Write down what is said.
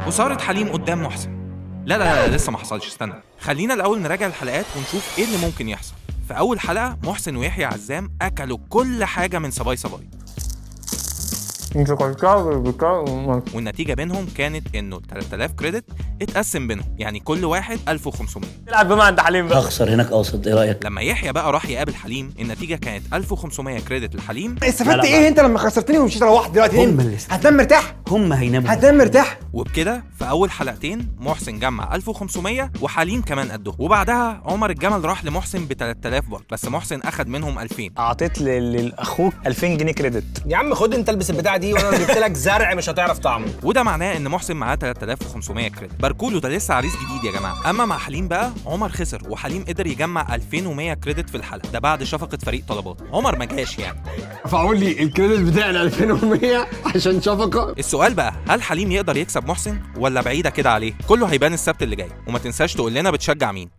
وصارت حليم قدام محسن. لا لسه ما حصلش، استنى. خلينا الأول نراجع الحلقات ونشوف إيه اللي ممكن يحصل. في أول حلقة محسن ويحيى عزام أكلوا كل حاجة من صباي. والنتيجة بينهم كانت إنه 3000 كريدت اتقسم بينهم، يعني كل واحد 1500. نلعب بما عند حليم بقى. هخسر هناك قاصد، ايه رايك؟ لما يحيى بقى راح يقابل حليم النتيجة كانت 1500 كريدت لحليم. استفدت ايه انت لما خسرتني ومشيت روحت دلوقتي؟ هتنام مرتاح؟ هم هيناموا. هتنام مرتاح؟ وبكده في أول حلقتين محسن جمع 1500 وحليم كمان قدهم. وبعدها عمر الجمل راح لمحسن ب 3000 برضه، بس محسن أخد منهم 2000. اعطيت لاخوك 2000 جنيه كريدت. يا عم خد انت البس البتاعه دي وانا جبت لك زرع مش هتعرف طعمه. وده معناه ان محسن معاه 3500 كريدت. باركولو ده لسه عريس جديد يا جماعه. اما مع حليم بقى عمر خسر، وحليم قدر يجمع 2100 كريدت في الحلقه، ده بعد شفقه فريق طلبات. عمر ما جاش يعني. فاقول لي الكريدت بتاعي 2100 عشان شفقه. السؤال بقى، هل حليم يقدر يكسب محسن ولا بعيده كده عليه؟ كله هيبان السبت اللي جاي. وما تنساش تقول لنا بتشجع مين.